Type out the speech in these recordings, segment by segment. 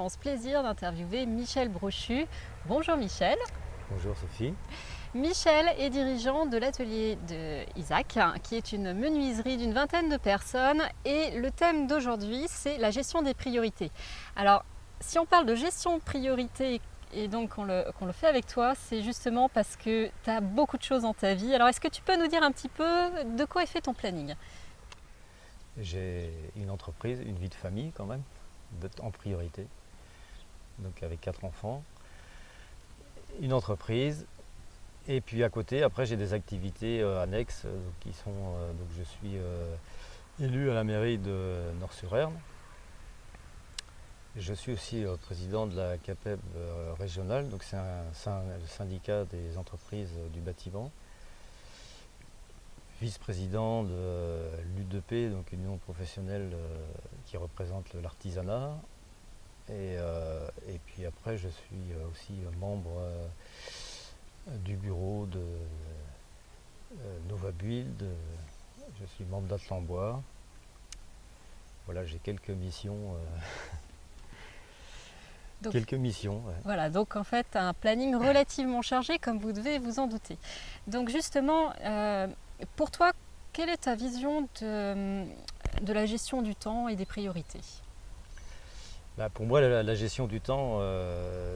l'immense plaisir d'interviewer Michel Brochu. Bonjour Michel. Bonjour Sophie. Michel est dirigeant de l'atelier de Isaac, qui est une menuiserie d'une vingtaine de personnes. Et le thème d'aujourd'hui, c'est la gestion des priorités. Alors, si on parle de gestion de priorités et donc qu'on le fait avec toi, c'est justement parce que tu as beaucoup de choses dans ta vie. Alors, est-ce que tu peux nous dire un petit peu de quoi est fait ton planning ? J'ai une entreprise, une vie de famille quand même, en priorité. Donc avec 4 enfants, une entreprise. Et puis à côté, après j'ai des activités annexes qui sont. Donc je suis élu à la mairie de Nord-sur-Erne. Je suis aussi président de la CAPEB régionale, donc c'est le syndicat des entreprises du bâtiment. Vice-président de l'U2P, donc une union professionnelle qui représente l'artisanat. Et puis après, je suis aussi membre du bureau de Nova Build. Je suis membre d'Atlambois. Voilà, j'ai quelques missions. Donc, quelques missions. Ouais. Voilà, donc en fait, un planning relativement chargé, comme vous devez vous en douter. Donc justement, pour toi, quelle est ta vision de la gestion du temps et des priorités ? Bah, pour moi, la gestion du temps,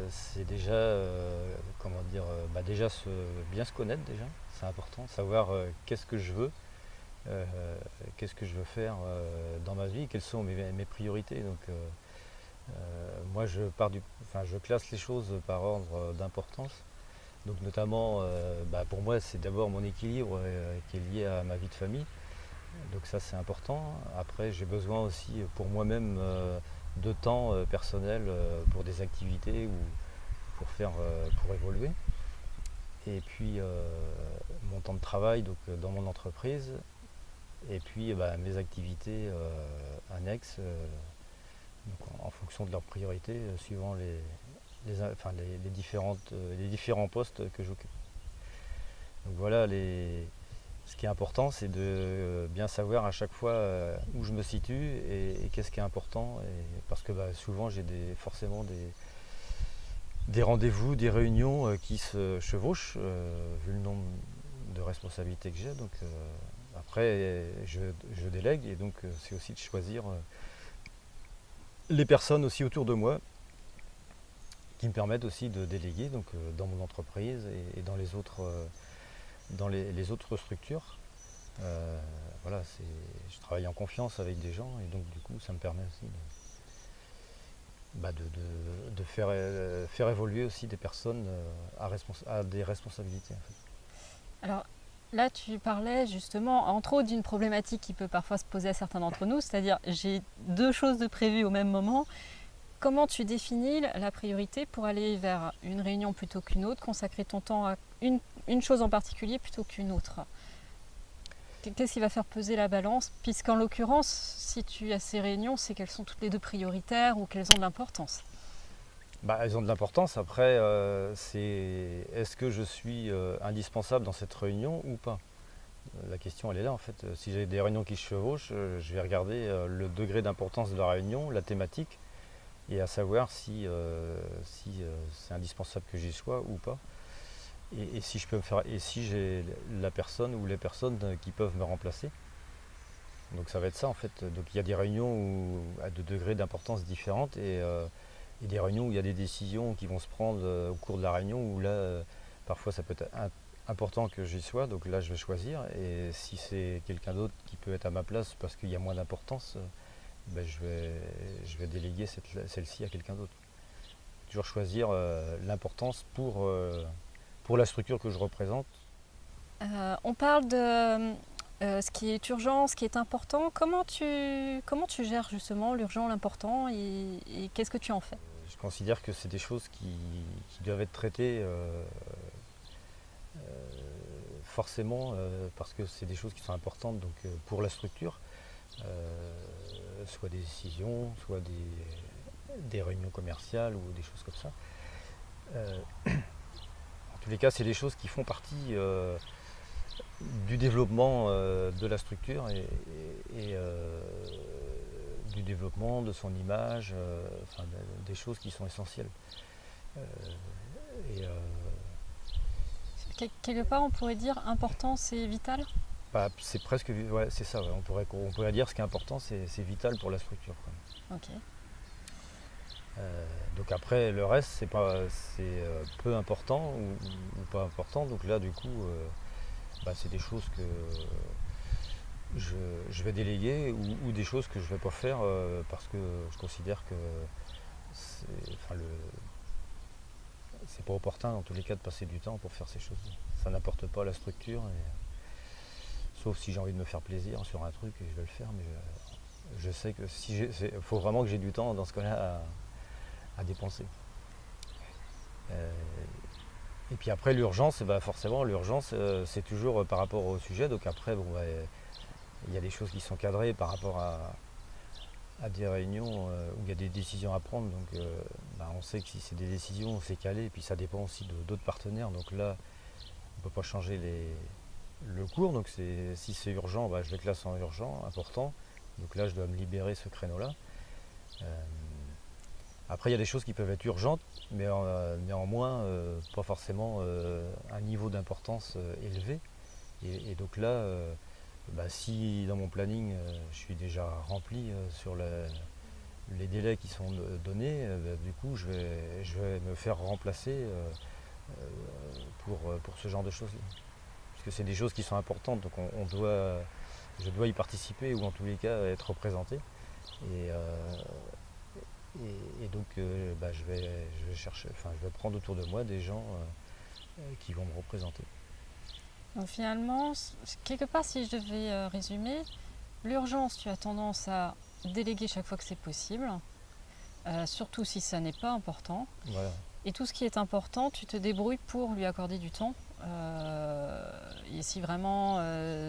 c'est déjà, déjà bien se connaître déjà. C'est important, savoir qu'est-ce que je veux, qu'est-ce que je veux faire dans ma vie, quelles sont mes priorités. Donc, moi, je classe les choses par ordre d'importance. Donc, notamment, pour moi, c'est d'abord mon équilibre qui est lié à ma vie de famille. Donc ça, c'est important. Après, j'ai besoin aussi pour moi-même de temps personnel pour des activités ou pour évoluer. Et puis mon temps de travail donc, dans mon entreprise. Et puis mes activités annexes donc, en fonction de leurs priorités, suivant les différents postes que j'occupe. Donc voilà, ce qui est important, c'est de bien savoir à chaque fois où je me situe et qu'est-ce qui est important. Parce que souvent, j'ai forcément des rendez-vous, des réunions qui se chevauchent, vu le nombre de responsabilités que j'ai. Donc après, je délègue et donc c'est aussi de choisir les personnes aussi autour de moi qui me permettent aussi de déléguer donc, dans mon entreprise et dans les autres structures. Voilà, je travaille en confiance avec des gens et donc du coup ça me permet aussi de faire évoluer aussi des personnes à des responsabilités. En fait. Alors là, tu parlais justement, entre autres, d'une problématique qui peut parfois se poser à certains d'entre nous, c'est-à-dire j'ai 2 choses de prévues au même moment. Comment tu définis la priorité pour aller vers une réunion plutôt qu'une autre, consacrer ton temps à une chose en particulier plutôt qu'une autre ? Qu'est-ce qui va faire peser la balance ? Puisqu'en l'occurrence, si tu as ces réunions, c'est qu'elles sont toutes les 2 prioritaires ou qu'elles ont de l'importance. Elles ont de l'importance. Après, est-ce que je suis indispensable dans cette réunion ou pas ? La question, elle est là en fait. Si j'ai des réunions qui se chevauchent, je vais regarder le degré d'importance de la réunion, la thématique, et à savoir si c'est indispensable que j'y sois ou pas. Et si je peux et si j'ai la personne ou les personnes qui peuvent me remplacer. Donc ça va être ça en fait. Donc il y a des réunions à de degrés d'importance différentes et des réunions où il y a des décisions qui vont se prendre au cours de la réunion où là parfois ça peut être important que j'y sois. Donc là je vais choisir et si c'est quelqu'un d'autre qui peut être à ma place parce qu'il y a moins d'importance, je vais déléguer celle-ci à quelqu'un d'autre. Toujours choisir l'importance pour la structure que je représente. On parle de ce qui est urgent, ce qui est important. Comment tu gères justement l'urgent, l'important et qu'est-ce que tu en fais ? Je considère que c'est des choses qui doivent être traitées forcément parce que c'est des choses qui sont importantes donc, pour la structure. Soit des décisions, soit des réunions commerciales ou des choses comme ça. En tous les cas, c'est des choses qui font partie du développement de la structure et du développement, de son image, enfin, des choses qui sont essentielles. Euh, et Quelque part, on pourrait dire important, c'est vital. bah, c'est presque, ouais, c'est ça. Ouais. On pourrait dire ce qui est important, c'est vital pour la structure, quoi. Ok. Donc après, le reste, c'est peu important ou pas important. Donc là, du coup, bah, c'est des choses que je vais déléguer ou des choses que je ne vais pas faire parce que je considère que enfin, c'est pas opportun dans tous les cas de passer du temps pour faire ces choses. Ça n'apporte pas à la structure, sauf si j'ai envie de me faire plaisir sur un truc et je vais le faire, mais je sais que il faut vraiment que j'ai du temps dans ce cas-là à dépenser. Et puis après l'urgence, bah forcément l'urgence c'est toujours par rapport au sujet. Donc après bon, bah, il y a des choses qui sont cadrées par rapport à des réunions où il y a des décisions à prendre. Donc bah, on sait que si c'est des décisions, c'est calé. Et puis ça dépend aussi d'autres partenaires. Donc là, on ne peut pas changer le cours. Donc si c'est urgent, bah, je le classe en urgent, important. Donc là, je dois me libérer ce créneau-là. Après, il y a des choses qui peuvent être urgentes, mais néanmoins, pas forcément un niveau d'importance élevé. Et donc là, bah, si dans mon planning, je suis déjà rempli sur les délais qui sont donnés, bah, du coup, je vais me faire remplacer pour ce genre de choses. Parce que c'est des choses qui sont importantes, donc je dois y participer ou en tous les cas être représenté. Et, et donc bah, je vais chercher, enfin, je vais prendre autour de moi des gens qui vont me représenter. Donc finalement, quelque part, si je devais résumer, l'urgence, tu as tendance à déléguer chaque fois que c'est possible, surtout si ça n'est pas important. Voilà. Et tout ce qui est important, tu te débrouilles pour lui accorder du temps. Et si vraiment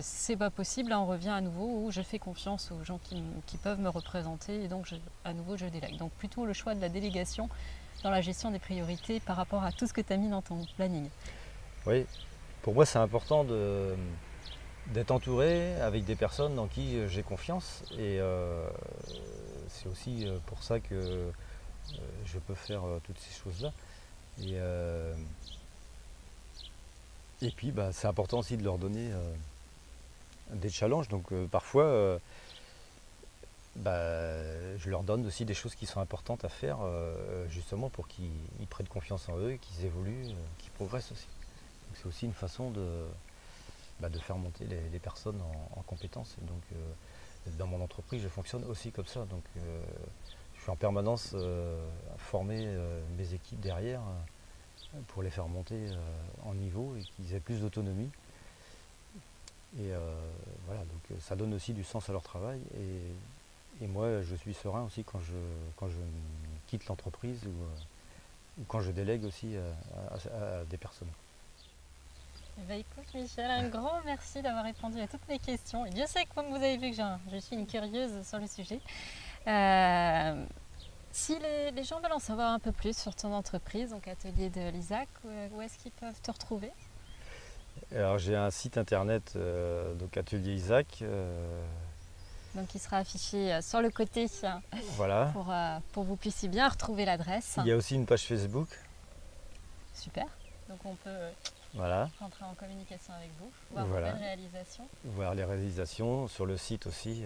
c'est pas possible, là on revient à nouveau où je fais confiance aux gens qui peuvent me représenter et donc à nouveau je délègue. Donc plutôt le choix de la délégation dans la gestion des priorités par rapport à tout ce que tu as mis dans ton planning. Oui, pour moi c'est important d'être entouré avec des personnes dans qui j'ai confiance et c'est aussi pour ça que je peux faire toutes ces choses-là. Et puis bah, c'est important aussi de leur donner des challenges. Donc parfois bah, je leur donne aussi des choses qui sont importantes à faire justement pour qu'ils prennent confiance en eux, qu'ils évoluent, qu'ils progressent aussi. Donc c'est aussi une façon de faire monter les personnes en compétences. Et donc dans mon entreprise je fonctionne aussi comme ça. Donc je suis en permanence à former mes équipes derrière pour les faire monter en niveau et qu'ils aient plus d'autonomie. Et voilà, donc ça donne aussi du sens à leur travail. Et moi, je suis serein aussi quand je quitte l'entreprise ou quand je délègue aussi à des personnes. Bah écoute Michel, un grand merci d'avoir répondu à toutes mes questions. Et Dieu sait que comme vous avez vu que je suis une curieuse sur le sujet. Si les gens veulent en savoir un peu plus sur ton entreprise, donc Atelier de l'Isaac, où est-ce qu'ils peuvent te retrouver? Alors j'ai un site internet, donc Atelier Isaac. Donc il sera affiché sur le côté Voilà. pour que vous puissiez bien retrouver l'adresse. Il y a aussi une page Facebook. Super. Donc on peut Voilà. rentrer en communication avec vous, voir Voilà. vos belles réalisations. Voir les réalisations sur le site aussi.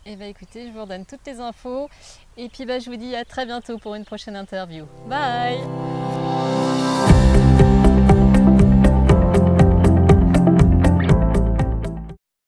Et bah écoutez, je vous redonne toutes les infos. Et puis bah, je vous dis à très bientôt pour une prochaine interview. Bye!